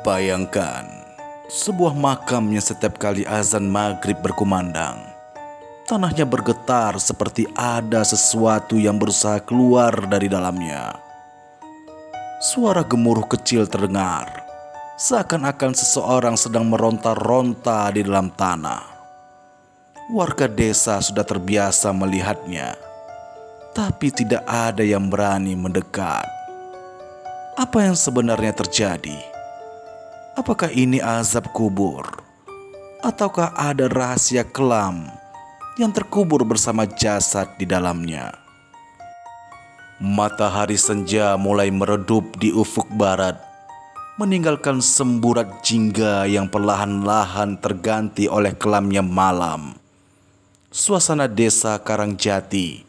Bayangkan, sebuah makam yang setiap kali azan maghrib berkumandang, tanahnya bergetar seperti ada sesuatu yang berusaha keluar dari dalamnya. Suara gemuruh kecil terdengar, seakan-akan seseorang sedang meronta-ronta di dalam tanah. Warga desa sudah terbiasa melihatnya, tapi tidak ada yang berani mendekat. Apa yang sebenarnya terjadi? Apakah ini azab kubur? Ataukah ada rahasia kelam yang terkubur bersama jasad di dalamnya? Matahari senja mulai meredup di ufuk barat, meninggalkan semburat jingga yang perlahan-lahan terganti oleh kelamnya malam. Suasana desa Karangjati,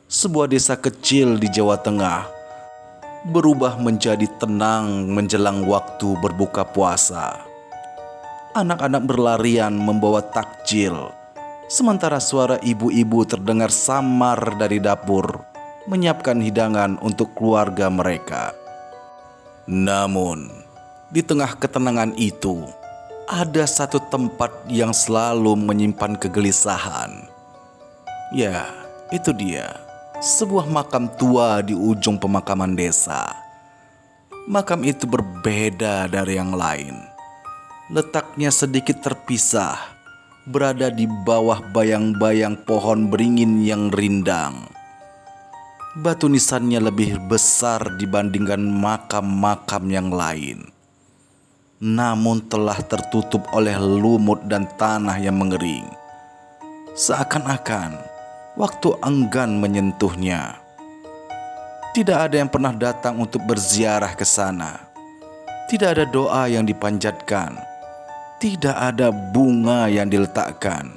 sebuah desa kecil di Jawa Tengah, berubah menjadi tenang menjelang waktu berbuka puasa. Anak-anak berlarian membawa takjil, sementara suara ibu-ibu terdengar samar dari dapur, menyiapkan hidangan untuk keluarga mereka. Namun, di tengah ketenangan itu, ada satu tempat yang selalu menyimpan kegelisahan. Ya, itu dia. Sebuah makam tua di ujung pemakaman desa. Makam itu berbeda dari yang lain. Letaknya sedikit terpisah, berada di bawah bayang-bayang pohon beringin yang rindang. Batu nisannya lebih besar dibandingkan makam-makam yang lain, namun telah tertutup oleh lumut dan tanah yang mengering. Seakan-akan waktu enggan menyentuhnya. Tidak ada yang pernah datang untuk berziarah ke sana. Tidak ada doa yang dipanjatkan. Tidak ada bunga yang diletakkan.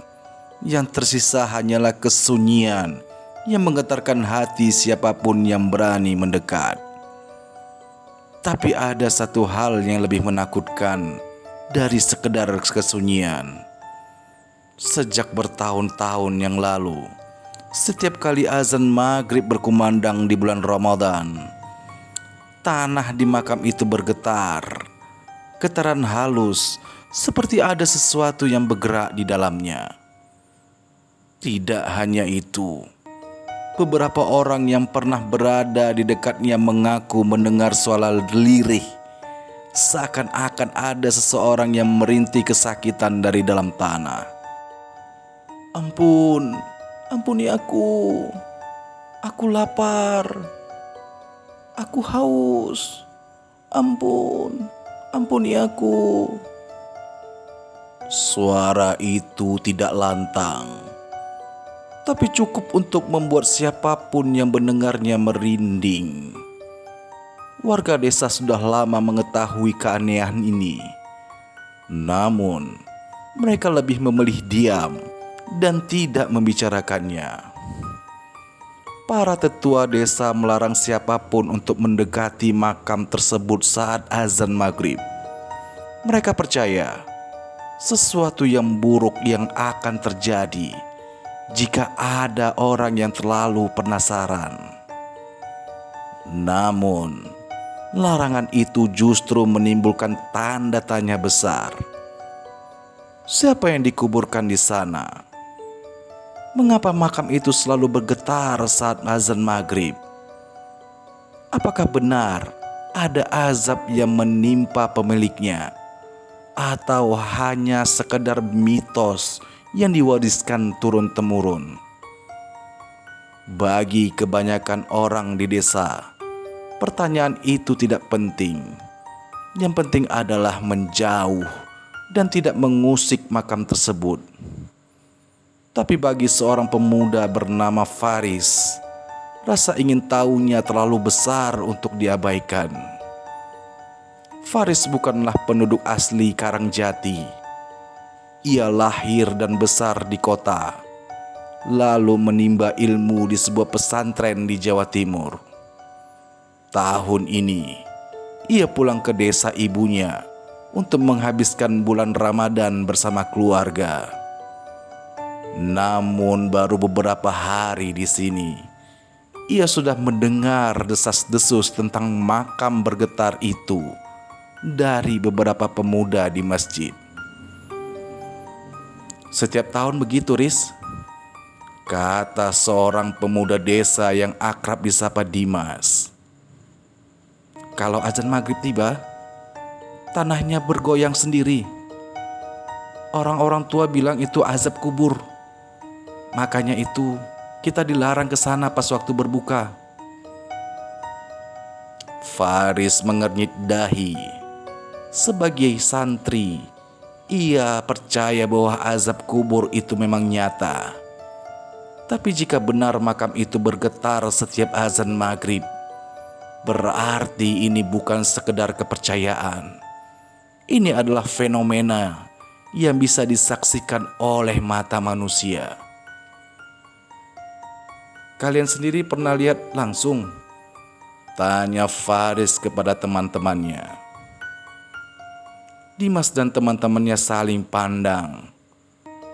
Yang tersisa hanyalah kesunyian yang menggetarkan hati siapapun yang berani mendekat. Tapi ada satu hal yang lebih menakutkan dari sekedar kesunyian. Sejak bertahun-tahun yang lalu, setiap kali azan maghrib berkumandang di bulan Ramadan, tanah di makam itu bergetar. Getaran halus seperti ada sesuatu yang bergerak di dalamnya. Tidak hanya itu, beberapa orang yang pernah berada di dekatnya mengaku mendengar suara lirih, seakan-akan ada seseorang yang merintih kesakitan dari dalam tanah. Ampuni aku. Aku lapar. Aku haus. Ampuni aku. Suara itu tidak lantang, tapi cukup untuk membuat siapapun yang mendengarnya merinding. Warga desa sudah lama mengetahui keanehan ini. Namun, mereka lebih memilih diam dan tidak membicarakannya. Para tetua desa melarang siapapun untuk mendekati makam tersebut saat azan maghrib. Mereka percaya sesuatu yang buruk yang akan terjadi jika ada orang yang terlalu penasaran. Namun, larangan itu justru menimbulkan tanda tanya besar. Siapa yang dikuburkan di sana? Mengapa makam itu selalu bergetar saat azan maghrib? Apakah benar ada azab yang menimpa pemiliknya? Atau hanya sekedar mitos yang diwariskan turun-temurun? Bagi kebanyakan orang di desa, pertanyaan itu tidak penting. Yang penting adalah menjauh dan tidak mengusik makam tersebut. Tapi bagi seorang pemuda bernama Faris, rasa ingin tahunya terlalu besar untuk diabaikan. Faris bukanlah penduduk asli Karangjati. Ia lahir dan besar di kota, lalu menimba ilmu di sebuah pesantren di Jawa Timur. Tahun ini, ia pulang ke desa ibunya untuk menghabiskan bulan Ramadan bersama keluarga. Namun baru beberapa hari di sini, ia sudah mendengar desas-desus tentang makam bergetar itu dari beberapa pemuda di masjid. "Setiap tahun begitu, Riz," kata seorang pemuda desa yang akrab disapa Dimas. "Kalau azan maghrib tiba, tanahnya bergoyang sendiri. Orang-orang tua bilang itu azab kubur. Makanya itu kita dilarang ke sana pas waktu berbuka." Faris mengernyit dahi. Sebagai santri, ia percaya bahwa azab kubur itu memang nyata. Tapi jika benar makam itu bergetar setiap azan maghrib, berarti ini bukan sekedar kepercayaan. Ini adalah fenomena yang bisa disaksikan oleh mata manusia. "Kalian sendiri pernah lihat langsung?" tanya Faris kepada teman-temannya. Dimas dan teman-temannya saling pandang.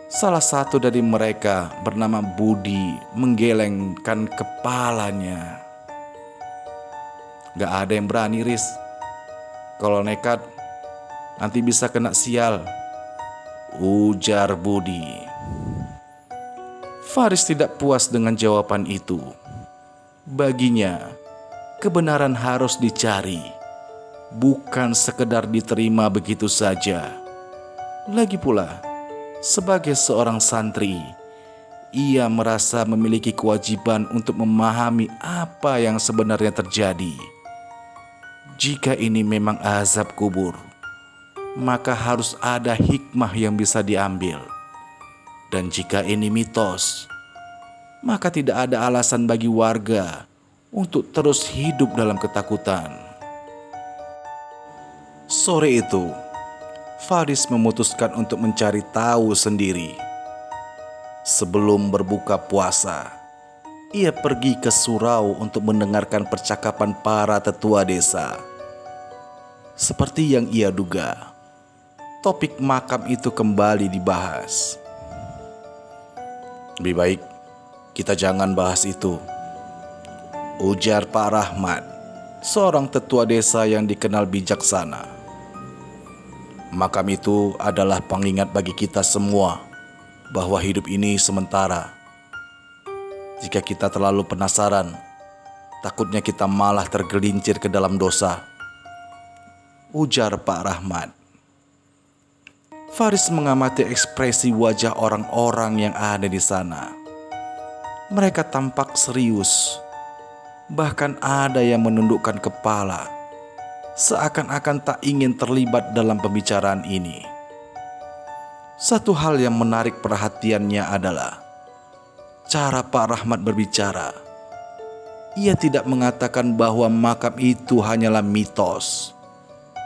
Salah satu dari mereka bernama Budi menggelengkan kepalanya. "Gak ada yang berani, Riz. Kalau nekat, nanti bisa kena sial," ujar Budi. Faris tidak puas dengan jawaban itu. Baginya, kebenaran harus dicari, bukan sekedar diterima begitu saja. Lagi pula, sebagai seorang santri, ia merasa memiliki kewajiban untuk memahami apa yang sebenarnya terjadi. Jika ini memang azab kubur, maka harus ada hikmah yang bisa diambil. Dan jika ini mitos, maka tidak ada alasan bagi warga untuk terus hidup dalam ketakutan. Sore itu, Faris memutuskan untuk mencari tahu sendiri. Sebelum berbuka puasa, ia pergi ke surau untuk mendengarkan percakapan para tetua desa. Seperti yang ia duga, topik makam itu kembali dibahas. "Lebih baik kita jangan bahas itu," ujar Pak Rahmat, seorang tetua desa yang dikenal bijaksana. "Makam itu adalah pengingat bagi kita semua bahwa hidup ini sementara. Jika kita terlalu penasaran, takutnya kita malah tergelincir ke dalam dosa," ujar Pak Rahmat. Faris mengamati ekspresi wajah orang-orang yang ada di sana. Mereka tampak serius. Bahkan ada yang menundukkan kepala, seakan-akan tak ingin terlibat dalam pembicaraan ini. Satu hal yang menarik perhatiannya adalah cara Pak Rahmat berbicara. Ia tidak mengatakan bahwa makam itu hanyalah mitos.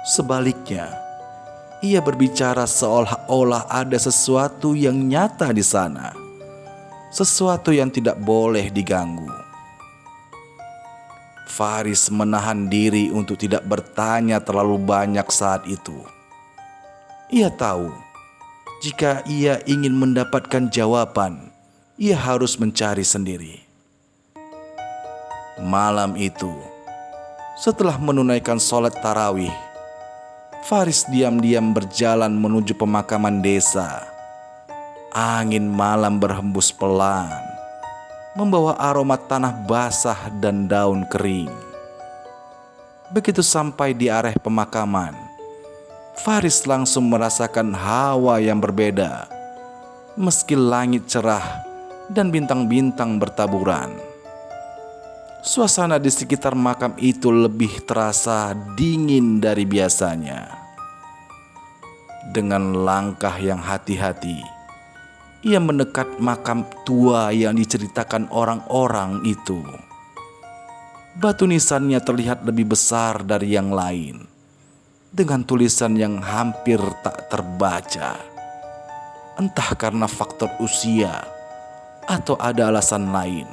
Sebaliknya, ia berbicara seolah-olah ada sesuatu yang nyata di sana, sesuatu yang tidak boleh diganggu. Faris menahan diri untuk tidak bertanya terlalu banyak saat itu. Ia tahu, jika ia ingin mendapatkan jawaban, ia harus mencari sendiri. Malam itu, setelah menunaikan sholat tarawih, Faris diam-diam berjalan menuju pemakaman desa. Angin malam berhembus pelan, membawa aroma tanah basah dan daun kering. Begitu sampai di area pemakaman, Faris langsung merasakan hawa yang berbeda. Meski langit cerah dan bintang-bintang bertaburan, suasana di sekitar makam itu lebih terasa dingin dari biasanya. Dengan langkah yang hati-hati, ia mendekat makam tua yang diceritakan orang-orang itu. Batu nisannya terlihat lebih besar dari yang lain, dengan tulisan yang hampir tak terbaca. Entah karena faktor usia atau ada alasan lain,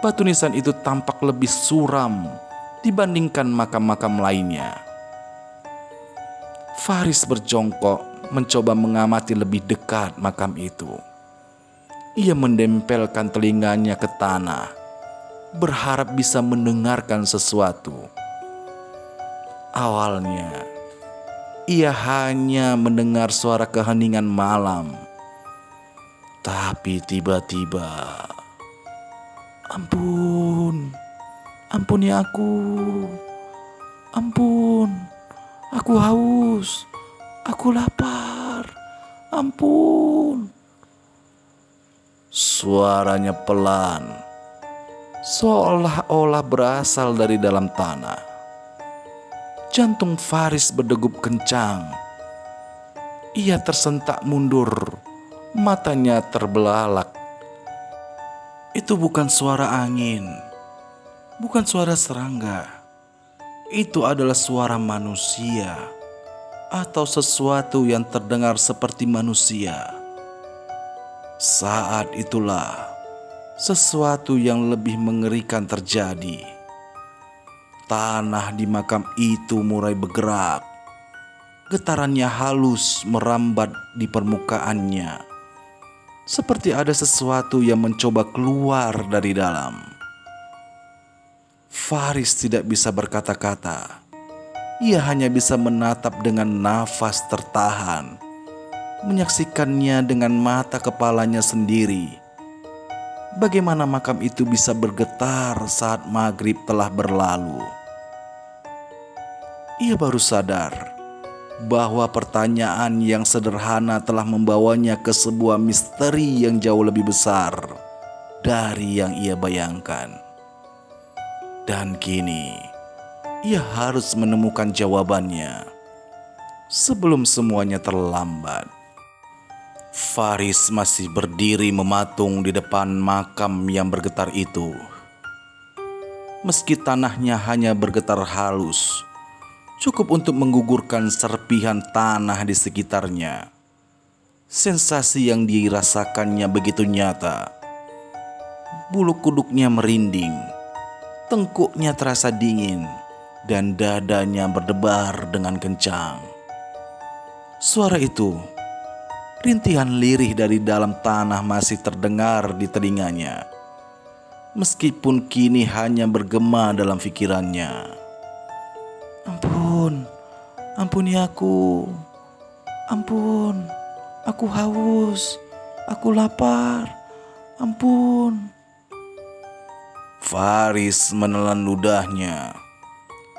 batu nisan itu tampak lebih suram dibandingkan makam-makam lainnya. Faris berjongkok mencoba mengamati lebih dekat makam itu. Ia mendempelkan telinganya ke tanah, berharap bisa mendengarkan sesuatu. Awalnya, ia hanya mendengar suara keheningan malam. Tapi tiba-tiba, "Ampun, ampuni aku. Ampun, aku haus. Aku lapar. Ampun." Suaranya pelan, seolah-olah berasal dari dalam tanah. Jantung Faris berdegup kencang. Ia tersentak mundur, matanya terbelalak. Itu bukan suara angin, bukan suara serangga. Itu adalah suara manusia atau sesuatu yang terdengar seperti manusia. Saat itulah sesuatu yang lebih mengerikan terjadi. Tanah di makam itu mulai bergerak. Getarannya halus merambat di permukaannya, seperti ada sesuatu yang mencoba keluar dari dalam. Faris tidak bisa berkata-kata. Ia hanya bisa menatap dengan nafas tertahan, menyaksikannya dengan mata kepalanya sendiri. Bagaimana makam itu bisa bergetar saat maghrib telah berlalu? Ia baru sadar bahwa pertanyaan yang sederhana telah membawanya ke sebuah misteri yang jauh lebih besar dari yang ia bayangkan. Dan kini, ia harus menemukan jawabannya sebelum semuanya terlambat. Faris masih berdiri mematung di depan makam yang bergetar itu. Meski tanahnya hanya bergetar halus, cukup untuk menggugurkan serpihan tanah di sekitarnya. Sensasi yang dirasakannya begitu nyata. Bulu kuduknya merinding, tengkuknya terasa dingin, dan dadanya berdebar dengan kencang. Suara itu, rintihan lirih dari dalam tanah, masih terdengar di telinganya, meskipun kini hanya bergema dalam pikirannya. "Ampun, ampuni aku. Ampun, aku haus. Aku lapar. Ampun." Faris menelan ludahnya,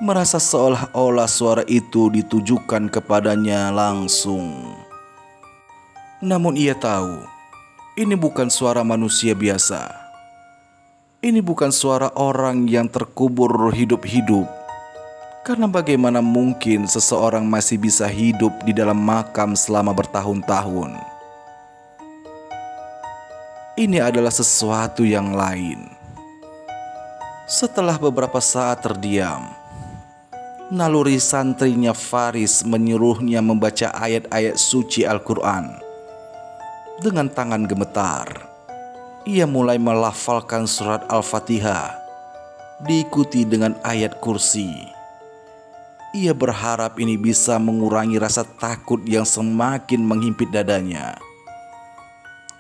merasa seolah-olah suara itu ditujukan kepadanya langsung. Namun ia tahu, ini bukan suara manusia biasa. Ini bukan suara orang yang terkubur hidup-hidup. Karena bagaimana mungkin seseorang masih bisa hidup di dalam makam selama bertahun-tahun? Ini adalah sesuatu yang lain. Setelah beberapa saat terdiam, naluri santrinya Faris menyuruhnya membaca ayat-ayat suci Al-Quran. Dengan tangan gemetar, ia mulai melafalkan surat Al-Fatihah, diikuti dengan ayat kursi. Ia berharap ini bisa mengurangi rasa takut yang semakin menghimpit dadanya.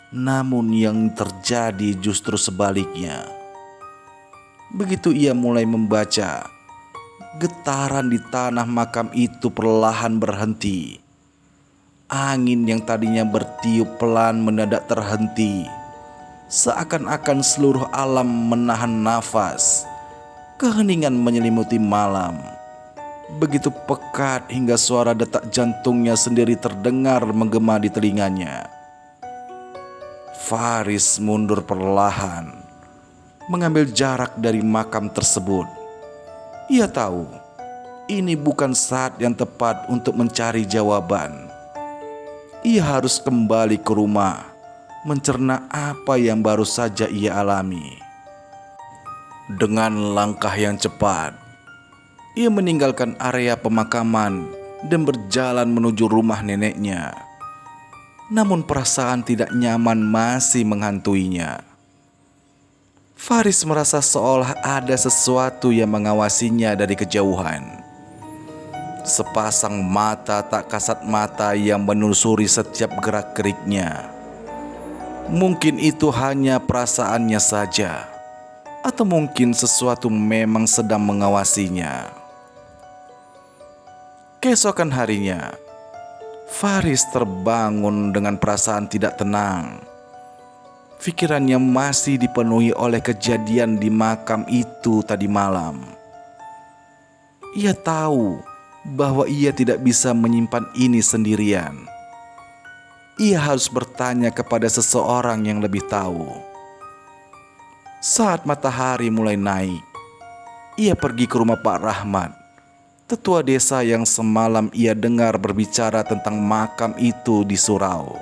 Namun yang terjadi justru sebaliknya. Begitu ia mulai membaca, getaran di tanah makam itu perlahan berhenti. Angin yang tadinya bertiup pelan mendadak terhenti. Seakan-akan seluruh alam menahan nafas. Keheningan menyelimuti malam. Begitu pekat hingga suara detak jantungnya sendiri terdengar menggema di telinganya. Faris mundur perlahan, mengambil jarak dari makam tersebut. Ia tahu, ini bukan saat yang tepat untuk mencari jawaban. Ia harus kembali ke rumah, mencerna apa yang baru saja ia alami. Dengan langkah yang cepat, ia meninggalkan area pemakaman dan berjalan menuju rumah neneknya. Namun perasaan tidak nyaman masih menghantuinya. Faris merasa seolah ada sesuatu yang mengawasinya dari kejauhan. Sepasang mata tak kasat mata yang menelusuri setiap gerak-geriknya. Mungkin itu hanya perasaannya saja, atau mungkin sesuatu memang sedang mengawasinya. Keesokan harinya, Faris terbangun dengan perasaan tidak tenang. Pikirannya masih dipenuhi oleh kejadian di makam itu tadi malam. Ia tahu bahwa ia tidak bisa menyimpan ini sendirian. Ia harus bertanya kepada seseorang yang lebih tahu. Saat matahari mulai naik, ia pergi ke rumah Pak Rahmat, tetua desa yang semalam ia dengar berbicara tentang makam itu di surau.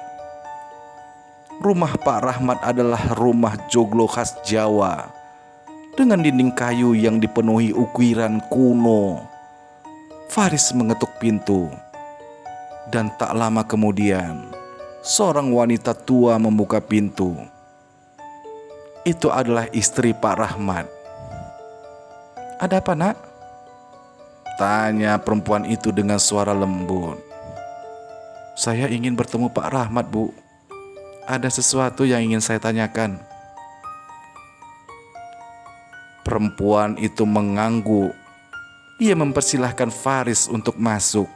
Rumah Pak Rahmat adalah rumah joglo khas Jawa dengan dinding kayu yang dipenuhi ukiran kuno. Faris mengetuk pintu dan tak lama kemudian seorang wanita tua membuka pintu. Itu adalah istri Pak Rahmat. "Ada apa, Nak?" tanya perempuan itu dengan suara lembut. "Saya ingin bertemu Pak Rahmat, Bu. Ada sesuatu yang ingin saya tanyakan." Perempuan itu mengangguk. Ia mempersilahkan Faris untuk masuk.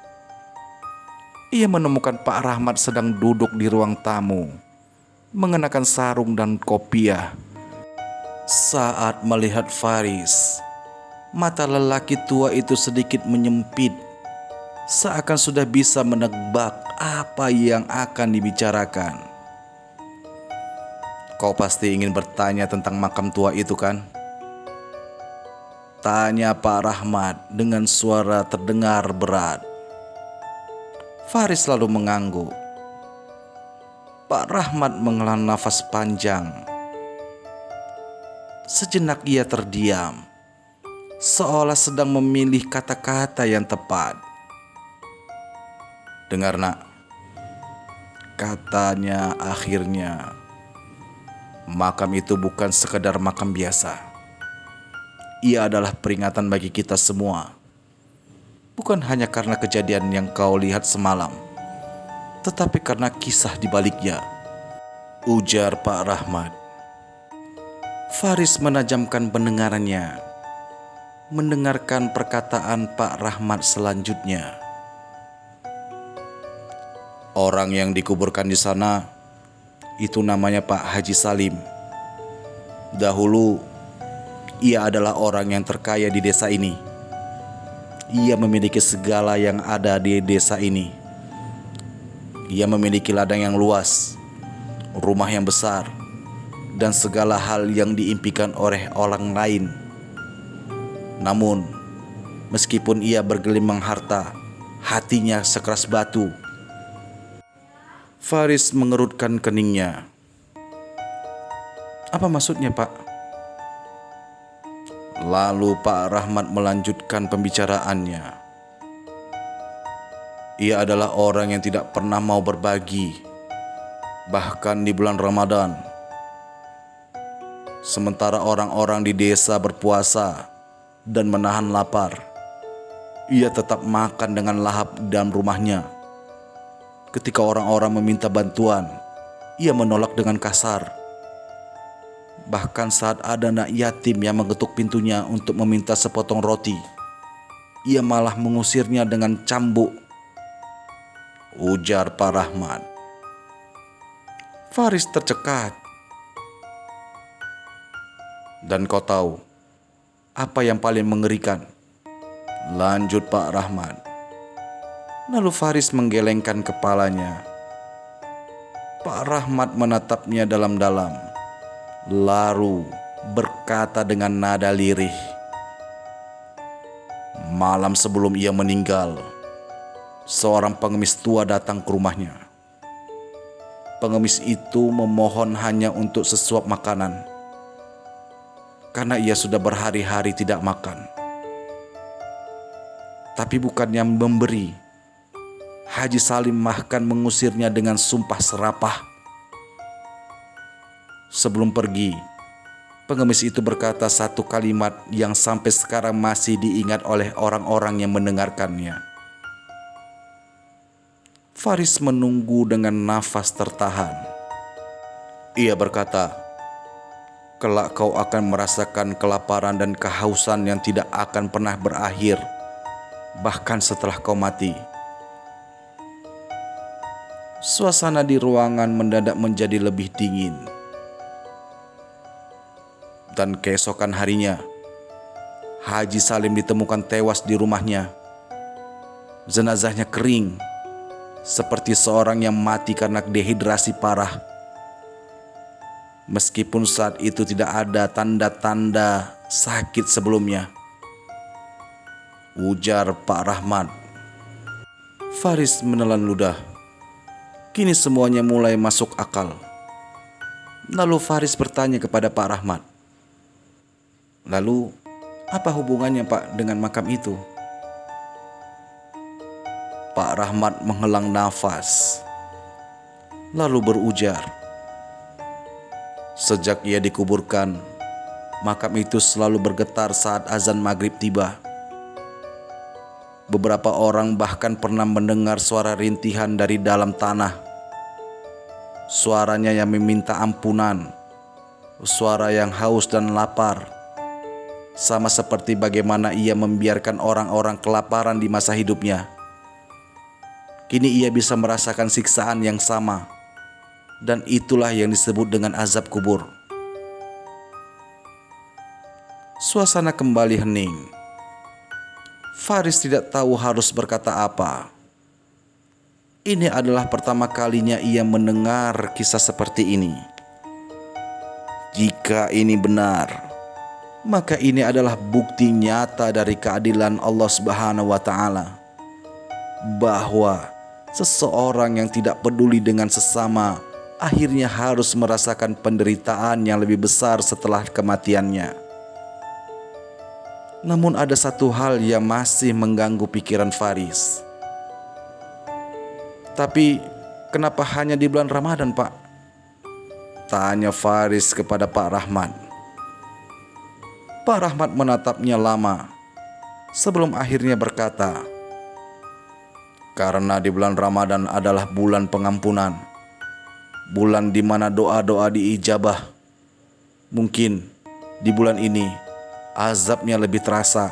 Ia menemukan Pak Rahmat sedang duduk di ruang tamu, mengenakan sarung dan kopiah. Saat melihat Faris, mata lelaki tua itu sedikit menyempit, seakan sudah bisa menebak apa yang akan dibicarakan. "Kau pasti ingin bertanya tentang makam tua itu, kan?" tanya Pak Rahmat dengan suara terdengar berat. Faris lalu mengangguk. Pak Rahmat menghela nafas panjang. Sejenak ia terdiam, seolah sedang memilih kata-kata yang tepat. "Dengar, Nak," katanya akhirnya. "Makam itu bukan sekedar makam biasa. Ia adalah peringatan bagi kita semua. Bukan hanya karena kejadian yang kau lihat semalam, tetapi karena kisah di baliknya," ujar Pak Rahmat. Faris menajamkan pendengarannya, mendengarkan perkataan Pak Rahmat selanjutnya. "Orang yang dikuburkan di sana itu namanya Pak Haji Salim. Dahulu, ia adalah orang yang terkaya di desa ini. Ia memiliki segala yang ada di desa ini. Ia memiliki ladang yang luas, rumah yang besar, dan segala hal yang diimpikan oleh orang lain. Namun, meskipun ia bergelimang harta, hatinya sekeras batu." Faris mengerutkan keningnya. "Apa maksudnya, Pak?" Lalu Pak Rahmat melanjutkan pembicaraannya. "Ia adalah orang yang tidak pernah mau berbagi, bahkan di bulan Ramadan. Sementara orang-orang di desa berpuasa dan menahan lapar, ia tetap makan dengan lahap di dalam rumahnya. Ketika orang-orang meminta bantuan, ia menolak dengan kasar. Bahkan saat ada anak yatim yang mengetuk pintunya untuk meminta sepotong roti, ia malah mengusirnya dengan cambuk," ujar Pak Rahmat. Faris tercekat. "Dan kau tahu apa yang paling mengerikan?" lanjut Pak Rahmat. Lalu Faris menggelengkan kepalanya. Pak Rahmat menatapnya dalam-dalam, lalu berkata dengan nada lirih, "Malam sebelum ia meninggal, seorang pengemis tua datang ke rumahnya. Pengemis itu memohon hanya untuk sesuap makanan, karena ia sudah berhari-hari tidak makan. Tapi bukannya memberi, Haji Salim bahkan mengusirnya dengan sumpah serapah. Sebelum pergi, pengemis itu berkata satu kalimat yang sampai sekarang masih diingat oleh orang-orang yang mendengarkannya." Faris menunggu dengan nafas tertahan. Ia berkata, "Kelak kau akan merasakan kelaparan dan kehausan yang tidak akan pernah berakhir. bahkan setelah kau mati. Suasana di ruangan mendadak menjadi lebih dingin. Dan keesokan harinya, Haji Salim ditemukan tewas di rumahnya. Jenazahnya kering, seperti seorang yang mati karena dehidrasi parah. Meskipun saat itu tidak ada tanda-tanda sakit sebelumnya. Ujar Pak Rahmat. Faris menelan ludah. Kini semuanya mulai masuk akal. Lalu Faris bertanya kepada Pak Rahmat, "Lalu apa hubungannya Pak dengan makam itu?" Pak Rahmat menghelang nafas, lalu berujar, "Sejak ia dikuburkan, makam itu selalu bergetar saat azan maghrib tiba. Beberapa orang bahkan pernah mendengar suara rintihan dari dalam tanah. Suaranya yang meminta ampunan, suara yang haus dan lapar, sama seperti bagaimana ia membiarkan orang-orang kelaparan di masa hidupnya. Kini ia bisa merasakan siksaan yang sama, dan itulah yang disebut dengan azab kubur." Suasana kembali hening. Faris tidak tahu harus berkata apa. Ini adalah pertama kalinya ia mendengar kisah seperti ini. Jika ini benar, maka ini adalah bukti nyata dari keadilan Allah Subhanahu wa Ta'ala, bahwa seseorang yang tidak peduli dengan sesama akhirnya harus merasakan penderitaan yang lebih besar setelah kematiannya. Namun ada satu hal yang masih mengganggu pikiran Faris. "Tapi kenapa hanya di bulan Ramadan, Pak?" tanya Faris kepada Pak Rahmat. Pak Rahmat menatapnya lama sebelum akhirnya berkata, "Karena di bulan Ramadan adalah bulan pengampunan, bulan di mana doa-doa diijabah. Mungkin di bulan ini azabnya lebih terasa,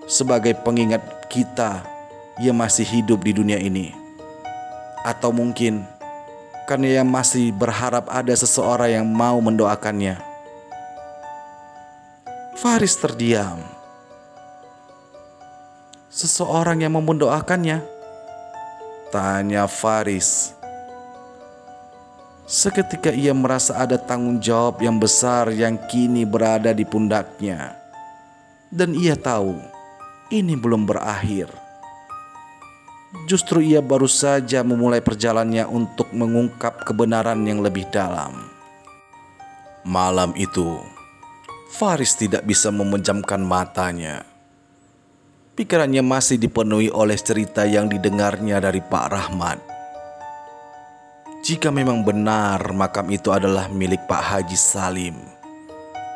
sebagai pengingat kita yang masih hidup di dunia ini. Atau mungkin karena ia masih berharap ada seseorang yang mau mendoakannya." Faris terdiam. "Seseorang yang mau mendoakannya?" tanya Faris. Seketika ia merasa ada tanggung jawab yang besar yang kini berada di pundaknya. Dan ia tahu ini belum berakhir. Justru ia baru saja memulai perjalanannya untuk mengungkap kebenaran yang lebih dalam. Malam itu, Faris tidak bisa memejamkan matanya. Pikirannya masih dipenuhi oleh cerita yang didengarnya dari Pak Rahmat. Jika memang benar makam itu adalah milik Pak Haji Salim,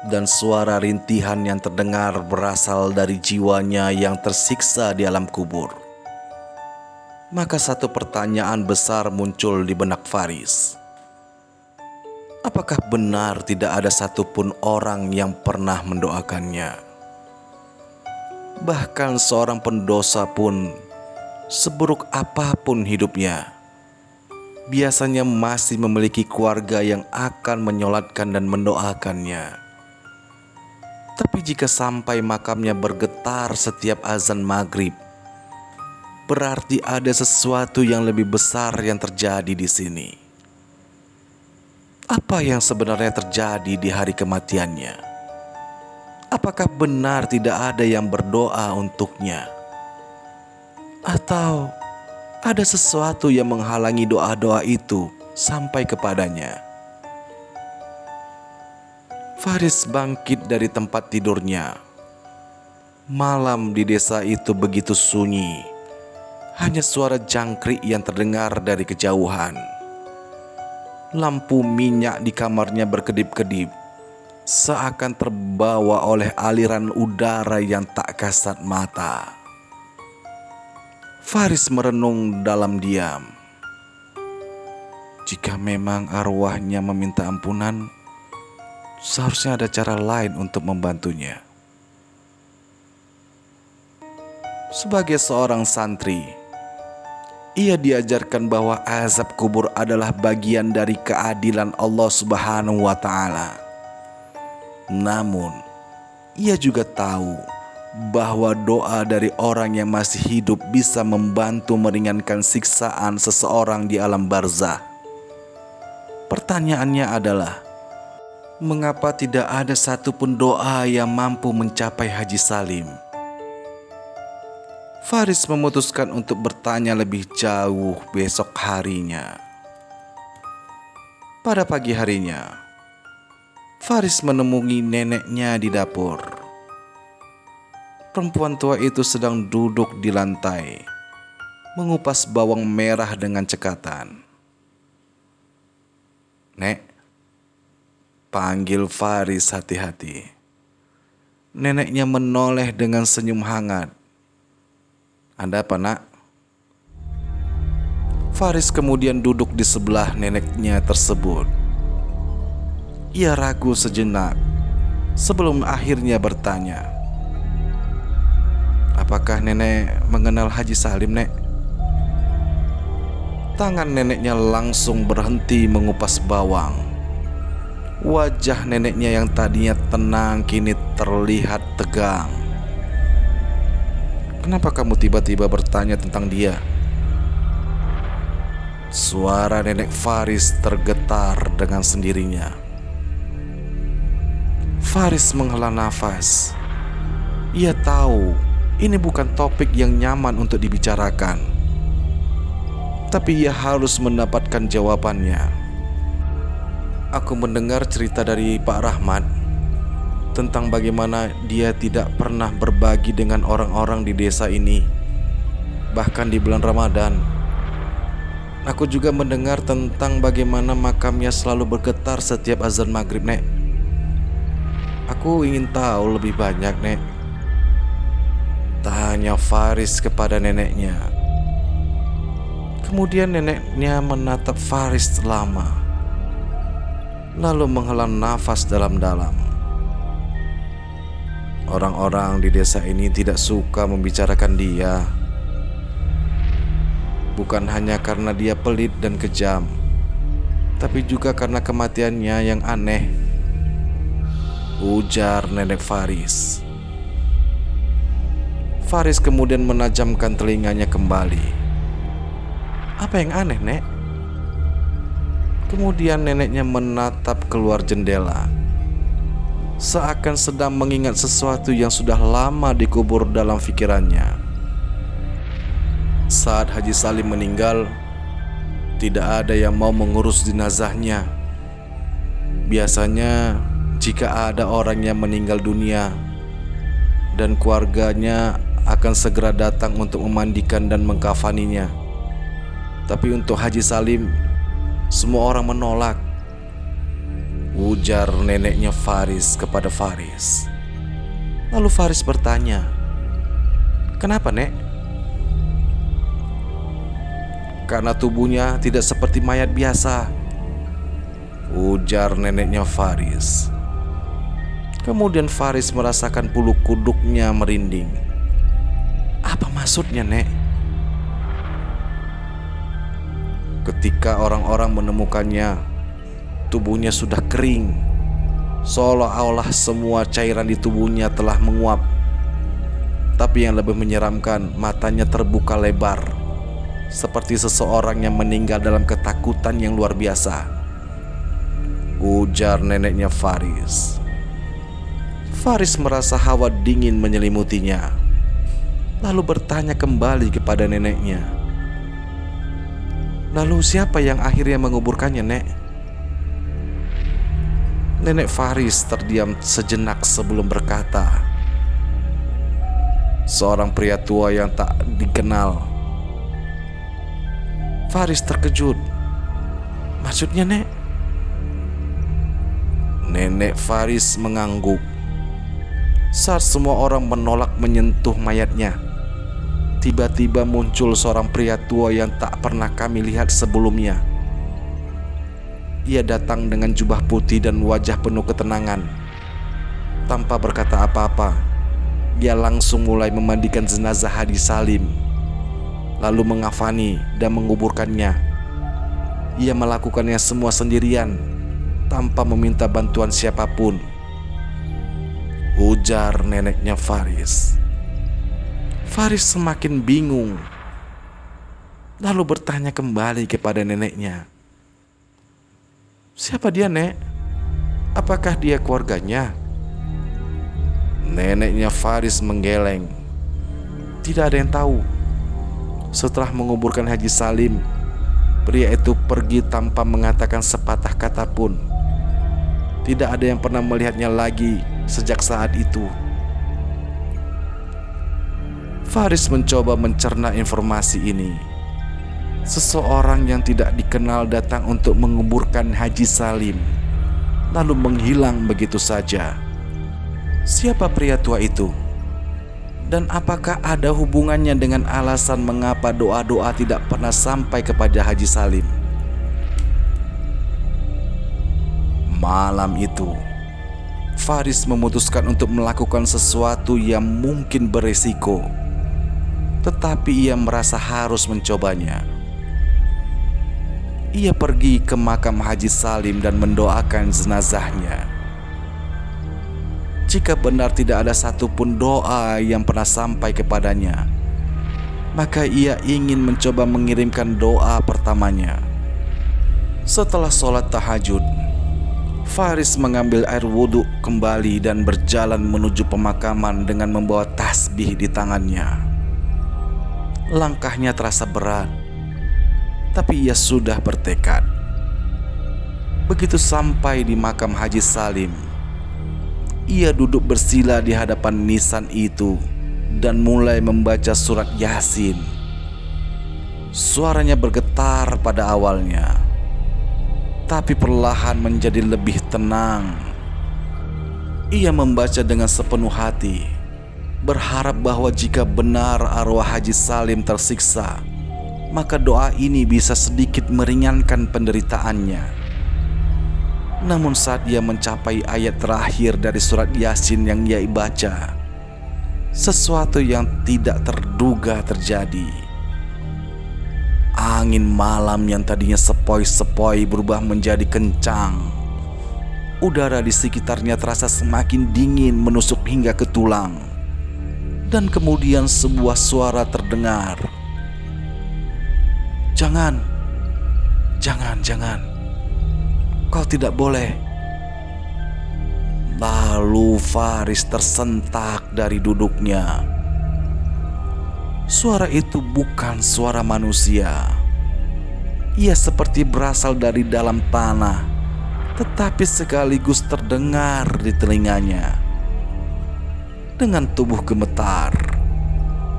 dan suara rintihan yang terdengar berasal dari jiwanya yang tersiksa di alam kubur, maka satu pertanyaan besar muncul di benak Faris. Apakah benar tidak ada satupun orang yang pernah mendoakannya? Bahkan seorang pendosa pun, seburuk apapun hidupnya, biasanya masih memiliki keluarga yang akan menyolatkan dan mendoakannya. Tapi jika sampai makamnya bergetar setiap azan maghrib, berarti ada sesuatu yang lebih besar yang terjadi di sini. Apa yang sebenarnya terjadi di hari kematiannya? Apakah benar tidak ada yang berdoa untuknya? Atau ada sesuatu yang menghalangi doa-doa itu sampai kepadanya? Faris bangkit dari tempat tidurnya. Malam di desa itu begitu sunyi. Hanya suara jangkrik yang terdengar dari kejauhan. Lampu minyak di kamarnya berkedip-kedip, seakan terbawa oleh aliran udara yang tak kasat mata. Faris merenung dalam diam. Jika memang arwahnya meminta ampunan, seharusnya ada cara lain untuk membantunya. Sebagai seorang santri, ia diajarkan bahwa azab kubur adalah bagian dari keadilan Allah Subhanahu wa Ta'ala. Namun, ia juga tahu bahwa doa dari orang yang masih hidup bisa membantu meringankan siksaan seseorang di alam barzah. Pertanyaannya adalah, mengapa tidak ada satupun doa yang mampu mencapai Haji Salim? Faris memutuskan untuk bertanya lebih jauh besok harinya. Pada pagi harinya, Faris menemui neneknya di dapur. Perempuan tua itu sedang duduk di lantai, mengupas bawang merah dengan cekatan. "Nek," panggil Faris hati-hati. Neneknya menoleh dengan senyum hangat. "Ada apa, Nak?" Faris kemudian duduk di sebelah neneknya tersebut. Ia ragu sejenak sebelum akhirnya bertanya, "Apakah nenek mengenal Haji Salim, Nek?" Tangan neneknya langsung berhenti mengupas bawang. Wajah neneknya yang tadinya tenang kini terlihat tegang. "Kenapa kamu tiba-tiba bertanya tentang dia?" Suara nenek Faris tergetar dengan sendirinya. Faris menghela nafas. Ia tahu ini bukan topik yang nyaman untuk dibicarakan, tapi ia harus mendapatkan jawabannya. "Aku mendengar cerita dari Pak Rahmat tentang bagaimana dia tidak pernah berbagi dengan orang-orang di desa ini, bahkan di bulan Ramadan. Aku juga mendengar tentang bagaimana makamnya selalu bergetar setiap azan maghrib, Nek. Aku ingin tahu lebih banyak, Nek," tanya Faris kepada neneknya. Kemudian neneknya menatap Faris lama, lalu menghela nafas dalam-dalam. "Orang-orang di desa ini tidak suka membicarakan dia. Bukan hanya karena dia pelit dan kejam, tapi juga karena kematiannya yang aneh," ujar nenek Faris. Faris kemudian menajamkan telinganya kembali. "Apa yang aneh, Nek?" Kemudian neneknya menatap keluar jendela, seakan sedang mengingat sesuatu yang sudah lama dikubur dalam pikirannya. Saat Haji Salim meninggal, tidak ada yang mau mengurus jenazahnya. Biasanya jika ada orang yang meninggal dunia dan keluarganya akan segera datang untuk memandikan dan mengkafaninya. Tapi untuk Haji Salim, semua orang menolak, ujar neneknya Faris kepada Faris. Lalu Faris bertanya, "Kenapa, Nek?" "Karena tubuhnya tidak seperti mayat biasa," ujar neneknya Faris. Kemudian Faris merasakan bulu kuduknya merinding. "Apa maksudnya, Nek?" Ketika orang-orang menemukannya, tubuhnya sudah kering, seolah-olah semua cairan di tubuhnya telah menguap. Tapi yang lebih menyeramkan, matanya terbuka lebar, seperti seseorang yang meninggal dalam ketakutan yang luar biasa, ujar neneknya Faris. Faris merasa hawa dingin menyelimutinya, lalu bertanya kembali kepada neneknya, "Lalu siapa yang akhirnya menguburkannya, Nek?" Nenek Faris terdiam sejenak sebelum berkata, "Seorang pria tua yang tak dikenal." Faris terkejut. "Maksudnya, Nek?" Nenek Faris mengangguk. Saat semua orang menolak menyentuh mayatnya, tiba-tiba muncul seorang pria tua yang tak pernah kami lihat sebelumnya. Ia datang dengan jubah putih dan wajah penuh ketenangan. Tanpa berkata apa-apa, Ia langsung mulai memandikan jenazah Haji Salim, lalu mengafani dan menguburkannya. Ia melakukannya semua sendirian, tanpa meminta bantuan siapapun, ujar neneknya Faris. Faris semakin bingung, lalu bertanya kembali kepada neneknya. "Siapa dia, Nek? Apakah dia keluarganya?" Neneknya Faris menggeleng. Tidak ada yang tahu. Setelah menguburkan Haji Salim, pria itu pergi tanpa mengatakan sepatah kata pun. Tidak ada yang pernah melihatnya lagi sejak saat itu. Faris mencoba mencerna informasi ini. Seseorang yang tidak dikenal datang untuk menguburkan Haji Salim, lalu menghilang begitu saja. Siapa pria tua itu? Dan apakah ada hubungannya dengan alasan mengapa doa-doa tidak pernah sampai kepada Haji Salim? Malam itu, Faris memutuskan untuk melakukan sesuatu yang mungkin beresiko, tetapi ia merasa harus mencobanya. Ia pergi ke makam Haji Salim dan mendoakan jenazahnya. Jika benar tidak ada satupun doa yang pernah sampai kepadanya, maka ia ingin mencoba mengirimkan doa pertamanya. Setelah sholat tahajud, Faris mengambil air wudhu kembali dan berjalan menuju pemakaman dengan membawa tasbih di tangannya. Langkahnya terasa berat, tapi ia sudah bertekad. Begitu sampai di makam Haji Salim, ia duduk bersila di hadapan nisan itu dan mulai membaca surat Yasin. Suaranya bergetar pada awalnya, tapi perlahan menjadi lebih tenang. Ia membaca dengan sepenuh hati, berharap bahwa jika benar arwah Haji Salim tersiksa, maka doa ini bisa sedikit meringankan penderitaannya. Namun saat ia mencapai ayat terakhir dari surat Yasin yang ia baca, sesuatu yang tidak terduga terjadi. Angin malam yang tadinya sepoi-sepoi berubah menjadi kencang. Udara di sekitarnya terasa semakin dingin menusuk hingga ke tulang. Dan kemudian sebuah suara terdengar. Jangan. Kau tidak boleh." Lalu Faris tersentak dari duduknya. Suara itu bukan suara manusia. Ia seperti berasal dari dalam tanah, tetapi sekaligus terdengar di telinganya. Dengan tubuh gemetar,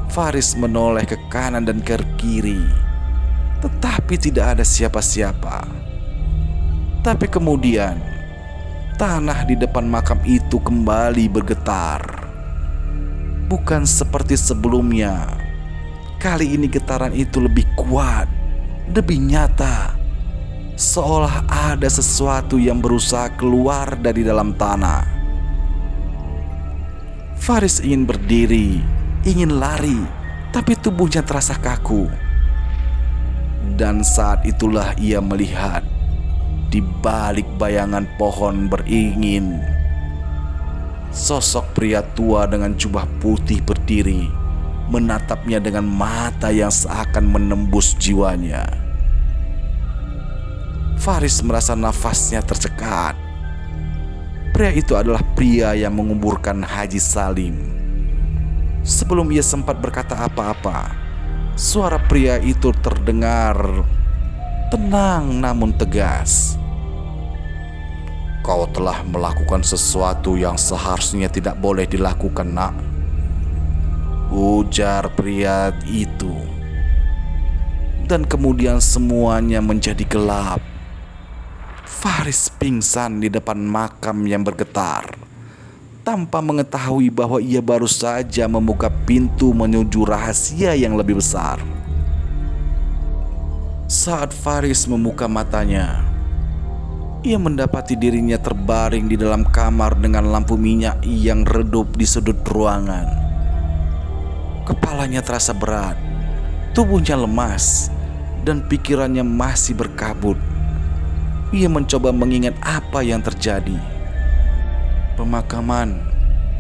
Faris menoleh ke kanan dan ke kiri, tetapi tidak ada siapa-siapa. Tapi kemudian tanah di depan makam itu kembali bergetar. Bukan seperti sebelumnya. Kali ini getaran itu lebih kuat, lebih nyata, seolah ada sesuatu yang berusaha keluar dari dalam tanah. Faris ingin berdiri, ingin lari, tapi tubuhnya terasa kaku. Dan saat itulah ia melihat di balik bayangan pohon beringin, sosok pria tua dengan jubah putih berdiri, menatapnya dengan mata yang seakan menembus jiwanya. Faris merasa nafasnya tercekat. Pria itu adalah pria yang menguburkan Haji Salim. Sebelum ia sempat berkata apa-apa, suara pria itu terdengar tenang namun tegas. "Kau telah melakukan sesuatu yang seharusnya tidak boleh dilakukan, nak," ujar pria itu. Dan kemudian semuanya menjadi gelap. Faris pingsan di depan makam yang bergetar, tanpa mengetahui bahwa ia baru saja membuka pintu menuju rahasia yang lebih besar. Saat Faris membuka matanya, ia mendapati dirinya terbaring di dalam kamar dengan lampu minyak yang redup di sudut ruangan. Kepalanya terasa berat, tubuhnya lemas, dan pikirannya masih berkabut. Ia mencoba mengingat apa yang terjadi.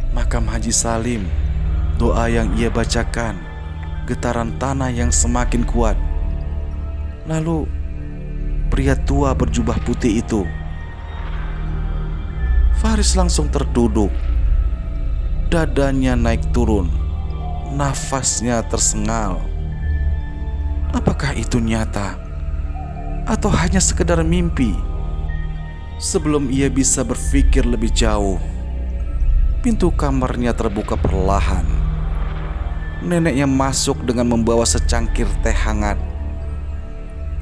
Makam Haji Salim, doa yang ia bacakan, getaran tanah yang semakin kuat. Lalu pria tua berjubah putih itu. Faris langsung terduduk. Dadanya naik turun, nafasnya tersengal. Apakah itu nyata atau hanya sekedar mimpi? Sebelum ia bisa berpikir lebih jauh, pintu kamarnya terbuka perlahan. Neneknya masuk dengan membawa secangkir teh hangat.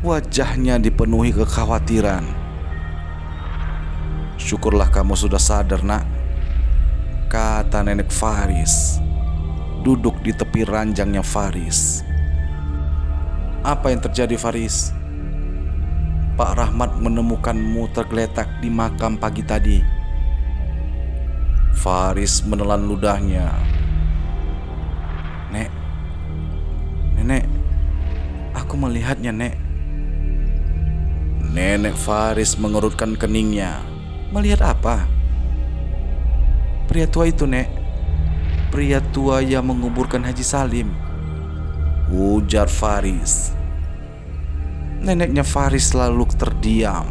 Wajahnya dipenuhi kekhawatiran. "Syukurlah kamu sudah sadar, nak," kata nenek Faris, duduk di tepi ranjangnya Faris. "Apa yang terjadi, Faris? Pak Rahmat menemukanmu tergeletak di makam pagi tadi." Faris menelan ludahnya. Nenek, aku melihatnya, Nek." Nenek Faris mengerutkan keningnya. "Melihat apa?" "Pria tua itu, Nek. Pria tua yang menguburkan Haji Salim," ujar Faris. Neneknya Faris lalu terdiam.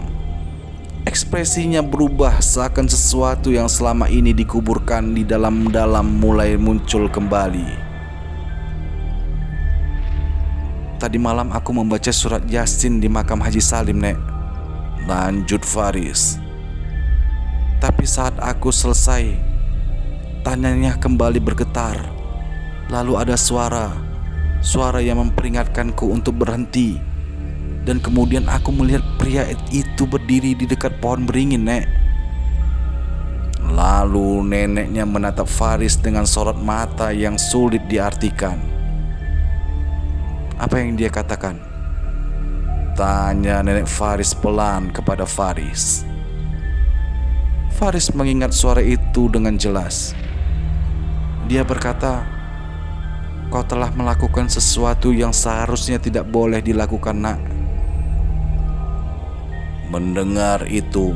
Ekspresinya berubah seakan sesuatu yang selama ini dikuburkan di dalam-dalam mulai muncul kembali. "Tadi malam aku membaca surat Yasin di makam Haji Salim, Nek," lanjut Faris. "Tapi saat aku selesai, tangannya kembali bergetar. Lalu ada suara yang memperingatkanku untuk berhenti. Dan kemudian aku melihat pria itu berdiri di dekat pohon beringin, Nek." Lalu neneknya menatap Faris dengan sorot mata yang sulit diartikan. "Apa yang dia katakan?" tanya nenek Faris pelan kepada Faris. Faris mengingat suara itu dengan jelas. Dia berkata, "Kau telah melakukan sesuatu yang seharusnya tidak boleh dilakukan, nak." Mendengar itu,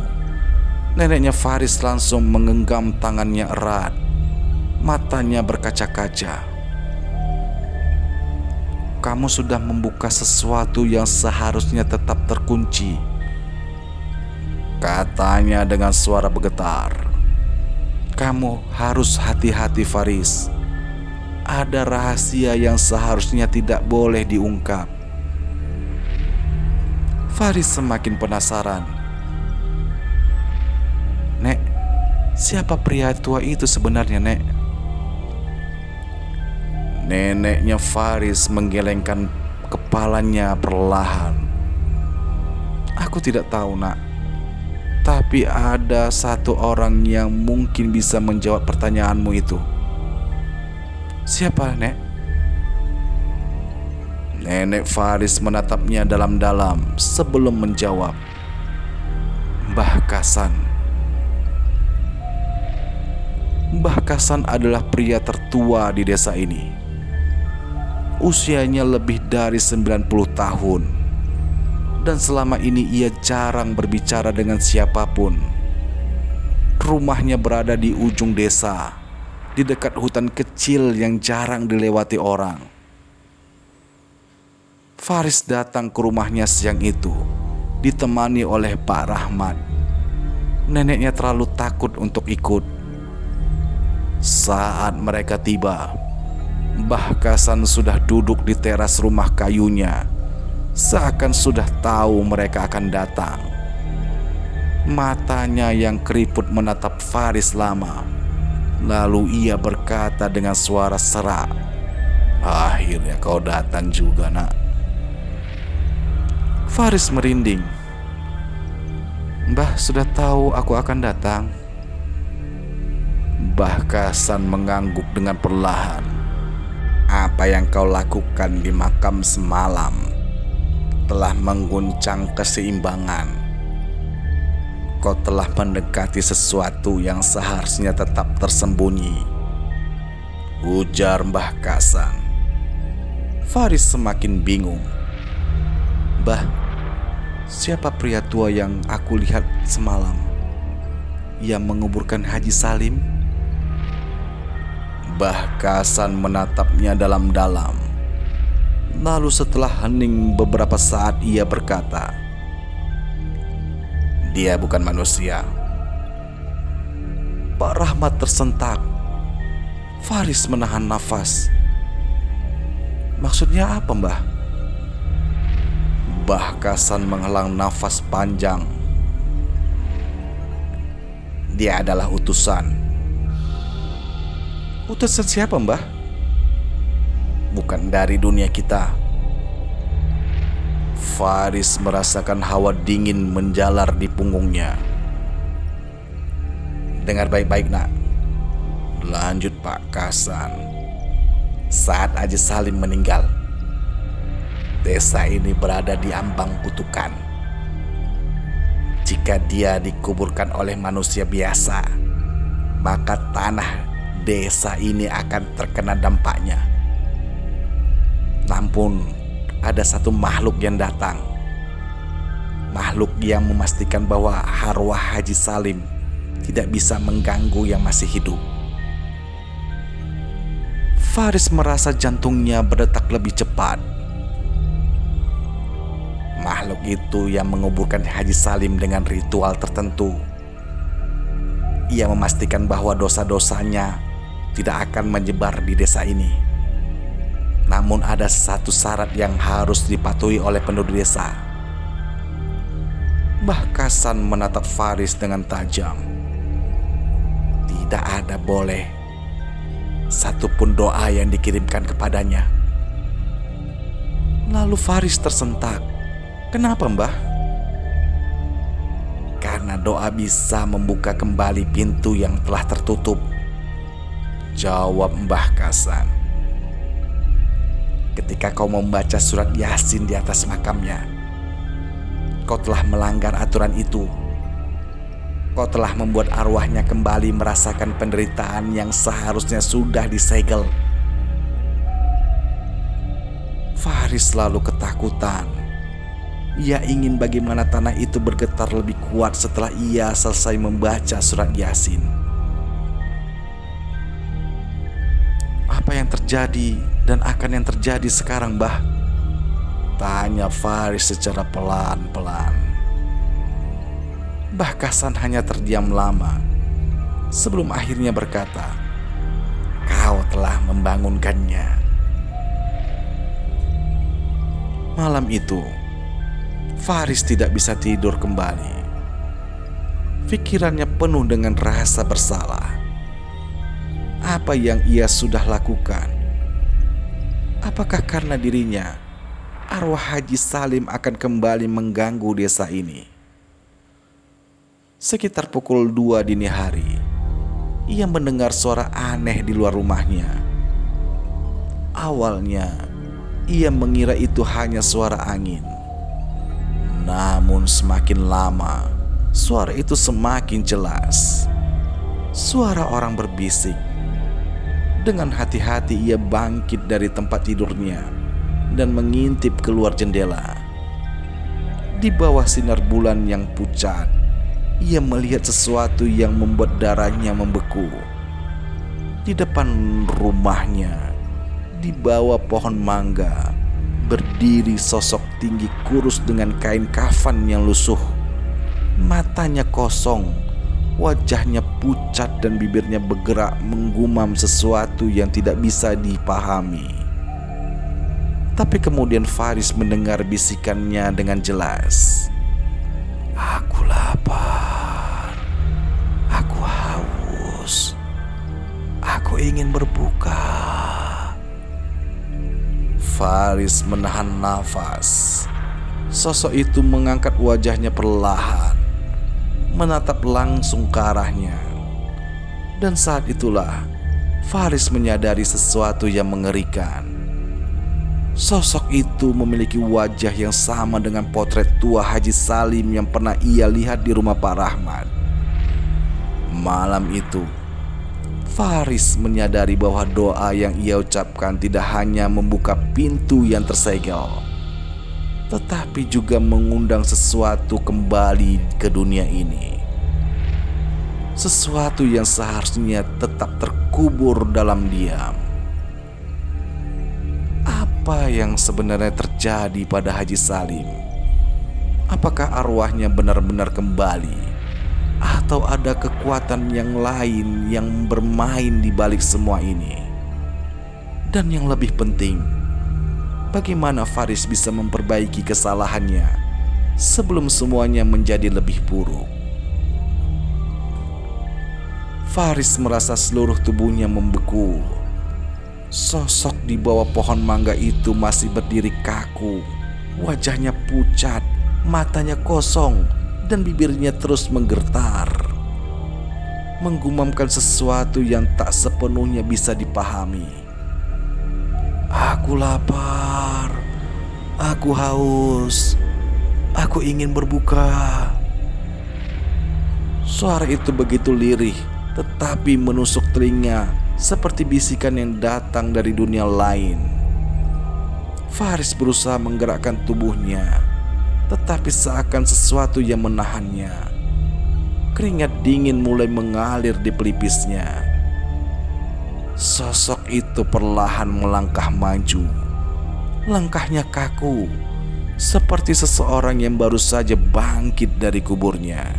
neneknya Faris langsung menggenggam tangannya erat. Matanya berkaca-kaca. "Kamu sudah membuka sesuatu yang seharusnya tetap terkunci," katanya dengan suara bergetar. "Kamu harus hati-hati, Faris. Ada rahasia yang seharusnya tidak boleh diungkap." Faris semakin penasaran. "Nek, siapa pria tua itu sebenarnya, Nek?" Neneknya Faris menggelengkan kepalanya perlahan. "Aku tidak tahu, nak. Tapi ada satu orang yang mungkin bisa menjawab pertanyaanmu itu." "Siapa, Nek?" Nenek Faris menatapnya dalam-dalam sebelum menjawab. "Mbah Kasan." Mbah Kasan adalah pria tertua di desa ini. Usianya lebih dari 90 tahun. Dan selama ini ia jarang berbicara dengan siapapun. Rumahnya berada di ujung desa, di dekat hutan kecil yang jarang dilewati orang. Faris datang ke rumahnya siang itu, ditemani oleh Pak Rahmat. Neneknya terlalu takut untuk ikut. Saat mereka tiba, Mbah Kasan sudah duduk di teras rumah kayunya, seakan sudah tahu mereka akan datang. Matanya yang keriput menatap Faris lama. Lalu ia berkata dengan suara serak, "Akhirnya kau datang juga, nak." Faris merinding. "Mbah sudah tahu aku akan datang." Mbah Kasan mengangguk dengan perlahan. "Apa yang kau lakukan di makam semalam telah mengguncang keseimbangan. Kau telah mendekati sesuatu yang seharusnya tetap tersembunyi," ujar Mbah Kasan. Faris semakin bingung. "Bah, siapa pria tua yang aku lihat semalam? Yang menguburkan Haji Salim?" Mbah Kasan menatapnya dalam-dalam. Lalu setelah hening beberapa saat ia berkata, "Dia bukan manusia." Pak Rahmat tersentak. Faris menahan nafas. "Maksudnya apa, Mbah?" Mbah Kasan menghela nafas panjang. "Dia adalah utusan." "Utusan siapa, Mbah?" "Bukan dari dunia kita." Faris merasakan hawa dingin menjalar di punggungnya. "Dengar baik-baik, nak," lanjut Pak Kasan. "Saat Haji Salim meninggal, desa ini berada di ambang kutukan. Jika dia dikuburkan oleh manusia biasa, maka tanah desa ini akan terkena dampaknya. Namun ada satu makhluk yang datang. Makhluk yang memastikan bahwa arwah Haji Salim tidak bisa mengganggu yang masih hidup." Faris merasa jantungnya berdetak lebih cepat. Makhluk itu yang menguburkan Haji Salim dengan ritual tertentu. Ia memastikan bahwa dosa-dosanya tidak akan menyebar di desa ini. Namun ada satu syarat yang harus dipatuhi oleh penduduk desa. Mbah Kasan menatap Faris dengan tajam. Tidak ada boleh satupun doa yang dikirimkan kepadanya. Lalu Faris tersentak. "Kenapa, Mbah?" "Karena doa bisa membuka kembali pintu yang telah tertutup," jawab Mbah Kasan. "Ketika kau membaca surat Yasin di atas makamnya, kau telah melanggar aturan itu. Kau telah membuat arwahnya kembali merasakan penderitaan yang seharusnya sudah disegel." Faris lalu ketakutan. Ia ingin bagaimana tanah itu bergetar lebih kuat setelah ia selesai membaca surat Yasin. "Apa yang terjadi dan akan yang terjadi sekarang, Mbah?" tanya Faris secara pelan-pelan. Mbah Kasan hanya terdiam lama sebelum akhirnya berkata, "Kau telah membangunkannya." Malam itu Faris tidak bisa tidur kembali. Pikirannya penuh dengan rasa bersalah. Apa yang ia sudah lakukan? Apakah karena dirinya arwah Haji Salim akan kembali mengganggu desa ini? Sekitar pukul 2 dini hari, ia mendengar suara aneh di luar rumahnya. Awalnya, ia mengira itu hanya suara angin. Namun semakin lama, suara itu semakin jelas. Suara orang berbisik. Dengan hati-hati ia bangkit dari tempat tidurnya dan mengintip keluar jendela. Di bawah sinar bulan yang pucat, ia melihat sesuatu yang membuat darahnya membeku. Di depan rumahnya, di bawah pohon mangga, berdiri sosok tinggi kurus dengan kain kafan yang lusuh. Matanya kosong, wajahnya pucat dan bibirnya bergerak menggumam sesuatu yang tidak bisa dipahami. Tapi kemudian Faris mendengar bisikannya dengan jelas. "Aku lapar, aku haus, aku ingin berbuka." Faris menahan nafas. Sosok itu mengangkat wajahnya perlahan, menatap langsung ke arahnya. Dan saat itulah Faris menyadari sesuatu yang mengerikan. Sosok itu memiliki wajah yang sama dengan potret tua Haji Salim yang pernah ia lihat di rumah Pak Rahmat. Malam itu, Faris menyadari bahwa doa yang ia ucapkan tidak hanya membuka pintu yang tersegel, tetapi juga mengundang sesuatu kembali ke dunia ini. Sesuatu yang seharusnya tetap terkubur dalam diam. Apa yang sebenarnya terjadi pada Haji Salim? Apakah arwahnya benar-benar kembali? Atau ada kekuatan yang lain yang bermain di balik semua ini? Dan yang lebih penting, bagaimana Faris bisa memperbaiki kesalahannya sebelum semuanya menjadi lebih buruk? Faris merasa seluruh tubuhnya membeku. Sosok di bawah pohon mangga itu masih berdiri kaku. Wajahnya pucat, matanya kosong, dan bibirnya terus menggetar, menggumamkan sesuatu yang tak sepenuhnya bisa dipahami. Aku lapar, aku haus, aku ingin berbuka. Suara itu begitu lirih, tetapi menusuk telinga seperti bisikan yang datang dari dunia lain. Faris berusaha menggerakkan tubuhnya, tetapi seakan sesuatu yang menahannya. Keringat dingin mulai mengalir di pelipisnya. Sosok itu perlahan melangkah maju. Langkahnya kaku, seperti seseorang yang baru saja bangkit dari kuburnya.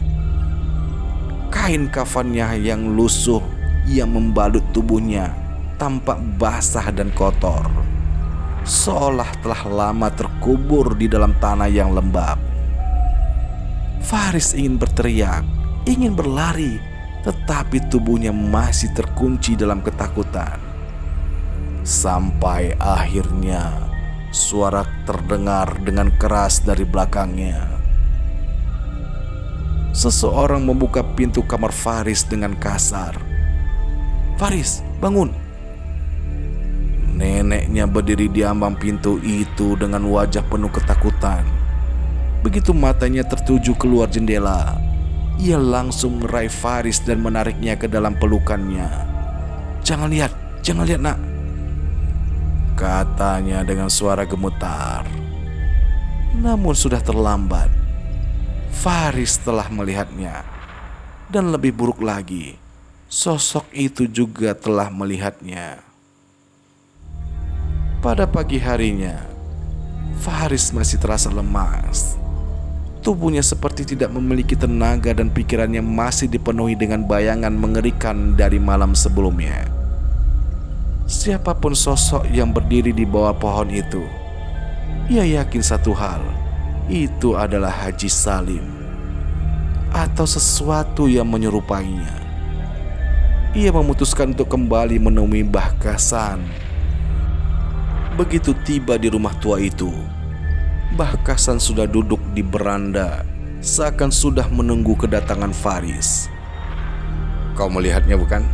Kain kafannya yang lusuh yang membalut tubuhnya tampak basah dan kotor, seolah telah lama terkubur di dalam tanah yang lembab. Faris ingin berteriak, ingin berlari, tetapi tubuhnya masih terkunci dalam ketakutan. Sampai akhirnya suara terdengar dengan keras dari belakangnya. Seseorang membuka pintu kamar Faris dengan kasar. "Faris, bangun!" Neneknya berdiri di ambang pintu itu dengan wajah penuh ketakutan. Begitu matanya tertuju keluar jendela, ia langsung meraih Faris dan menariknya ke dalam pelukannya. jangan lihat nak," katanya dengan suara gemetar. Namun sudah terlambat. Faris telah melihatnya. Dan lebih buruk lagi, sosok itu juga telah melihatnya. Pada pagi harinya, Faris masih terasa lemas. Tubuhnya seperti tidak memiliki tenaga dan pikirannya masih dipenuhi dengan bayangan mengerikan dari malam sebelumnya. Siapapun sosok yang berdiri di bawah pohon itu, ia yakin satu hal, itu adalah Haji Salim atau sesuatu yang menyerupainya. Ia memutuskan untuk kembali menemui Mbah Kasan. Begitu tiba di rumah tua itu, Mbah Kasan sudah duduk di beranda, seakan sudah menunggu kedatangan Faris. "Kau melihatnya bukan?"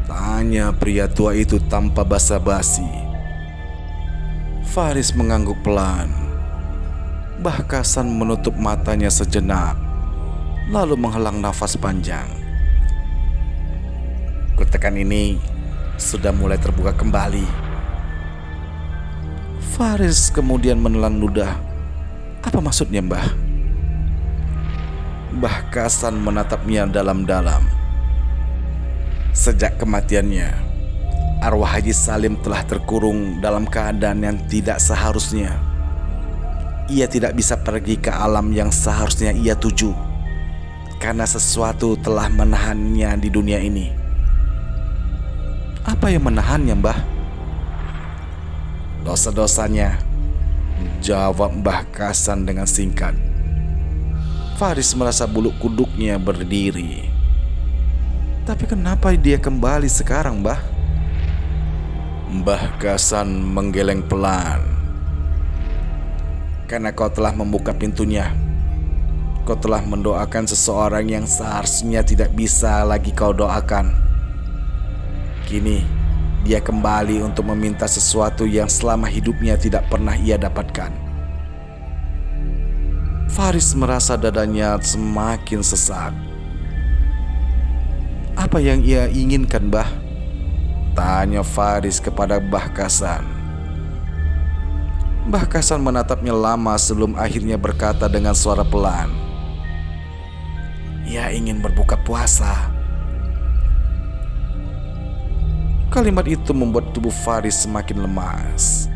tanya pria tua itu tanpa basa-basi. Faris mengangguk pelan. Mbah Kasan menutup matanya sejenak, lalu menghelang nafas panjang. "Kutekan ini sudah mulai terbuka kembali." Faris kemudian menelan ludah. "Apa maksudnya, Mbah?" Mbah Kasan menatapnya dalam-dalam. "Sejak kematiannya, arwah Haji Salim telah terkurung dalam keadaan yang tidak seharusnya. Ia tidak bisa pergi ke alam yang seharusnya ia tuju, karena sesuatu telah menahannya di dunia ini." "Apa yang menahannya, Mbah?" "Dosa-dosanya," jawab Mbah Kasan dengan singkat. Faris merasa bulu kuduknya berdiri. "Tapi kenapa dia kembali sekarang, Mbah?" Mbah Kasan menggeleng pelan. "Karena kau telah membuka pintunya. Kau telah mendoakan seseorang yang seharusnya tidak bisa lagi kau doakan. Kini dia kembali untuk meminta sesuatu yang selama hidupnya tidak pernah ia dapatkan." Faris merasa dadanya semakin sesak. Apa yang ia inginkan, Mbah? Tanya Faris kepada Mbah Kasan. Mbah Kasan menatapnya lama sebelum akhirnya berkata dengan suara pelan, "Ia ingin berbuka puasa." Kalimat itu membuat tubuh Faris semakin lemas.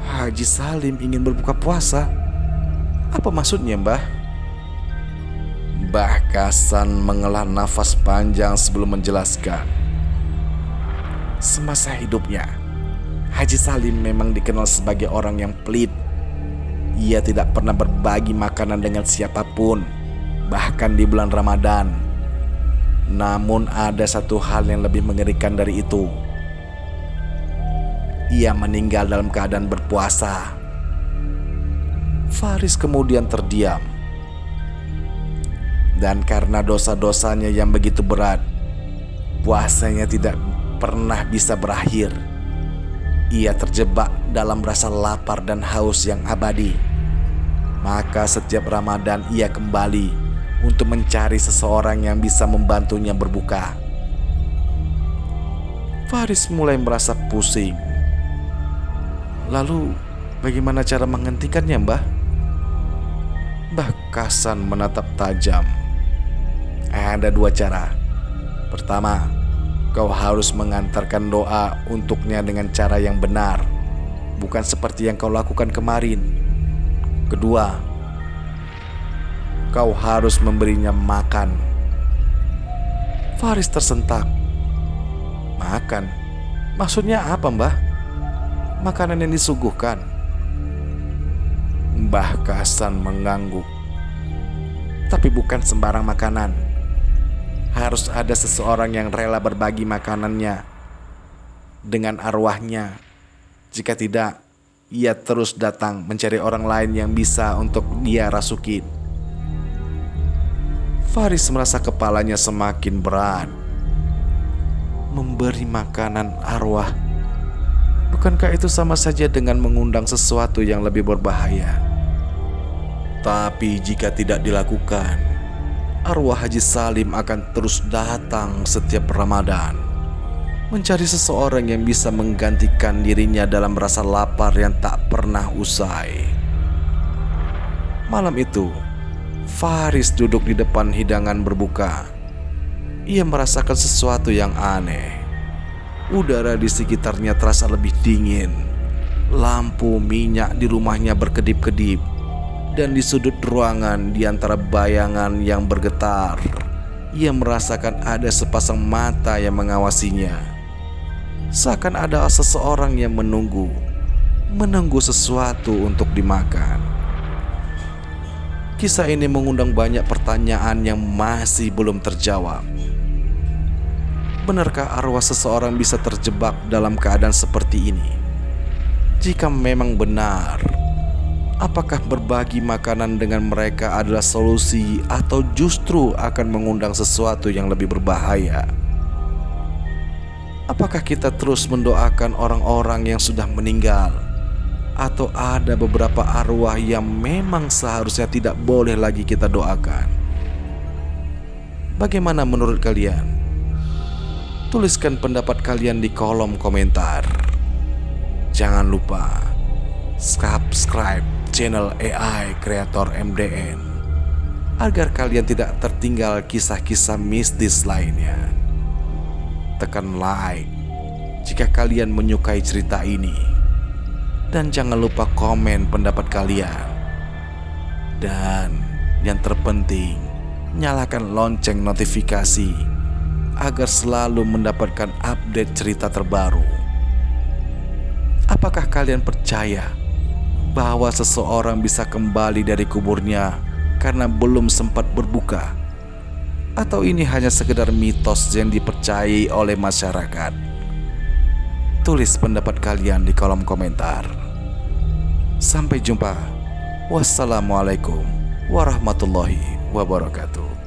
Haji Salim ingin berbuka puasa? Apa maksudnya, Mbah? Mbah Kasan menghela nafas panjang sebelum menjelaskan. Semasa hidupnya, Haji Salim memang dikenal sebagai orang yang pelit. Ia tidak pernah berbagi makanan dengan siapapun, bahkan di bulan Ramadan. Namun ada satu hal yang lebih mengerikan dari itu. Ia meninggal dalam keadaan berpuasa. Faris kemudian terdiam. Dan karena dosa-dosanya yang begitu berat, puasanya tidak pernah bisa berakhir. Ia terjebak dalam rasa lapar dan haus yang abadi. Maka setiap Ramadan ia kembali untuk mencari seseorang yang bisa membantunya berbuka. Faris mulai merasa pusing. Lalu bagaimana cara menghentikannya, Mbah? Mbah Kasan menatap tajam. Ada dua cara. Pertama, kau harus mengantarkan doa untuknya dengan cara yang benar, bukan seperti yang kau lakukan kemarin. Kedua, kau harus memberinya makan. Faris tersentak. Makan? Maksudnya apa, Mbah? Makanan yang disuguhkan? Mbah Kasan mengangguk. Tapi bukan sembarang makanan. Harus ada seseorang yang rela berbagi makanannya dengan arwahnya. Jika tidak, ia terus datang mencari orang lain yang bisa untuk dia rasukin. Faris merasa kepalanya semakin berat. Memberi makanan arwah, bukankah itu sama saja dengan mengundang sesuatu yang lebih berbahaya? Tapi jika tidak dilakukan, arwah Haji Salim akan terus datang setiap Ramadan, mencari seseorang yang bisa menggantikan dirinya dalam rasa lapar yang tak pernah usai. Malam itu, Faris duduk di depan hidangan berbuka. Ia merasakan sesuatu yang aneh. Udara di sekitarnya terasa lebih dingin. Lampu minyak di rumahnya berkedip-kedip. Dan di sudut ruangan, di antara bayangan yang bergetar, ia merasakan ada sepasang mata yang mengawasinya. Seakan ada seseorang yang menunggu sesuatu untuk dimakan. Kisah ini mengundang banyak pertanyaan yang masih belum terjawab. Benarkah arwah seseorang bisa terjebak dalam keadaan seperti ini? Jika memang benar, apakah berbagi makanan dengan mereka adalah solusi atau justru akan mengundang sesuatu yang lebih berbahaya? Apakah kita terus mendoakan orang-orang yang sudah meninggal? Atau ada beberapa arwah yang memang seharusnya tidak boleh lagi kita doakan? Bagaimana menurut kalian? Tuliskan pendapat kalian di kolom komentar. Jangan lupa subscribe channel AI Kreator MDN agar kalian tidak tertinggal kisah-kisah mistis lainnya. Tekan like jika kalian menyukai cerita ini, dan jangan lupa komen pendapat kalian. Dan yang terpenting, nyalakan lonceng notifikasi agar selalu mendapatkan update cerita terbaru. Apakah kalian percaya bahwa seseorang bisa kembali dari kuburnya karena belum sempat berbuka? Atau ini hanya sekedar mitos yang dipercayai oleh masyarakat? Tulis pendapat kalian di kolom komentar. Sampai jumpa. Wassalamualaikum warahmatullahi wabarakatuh.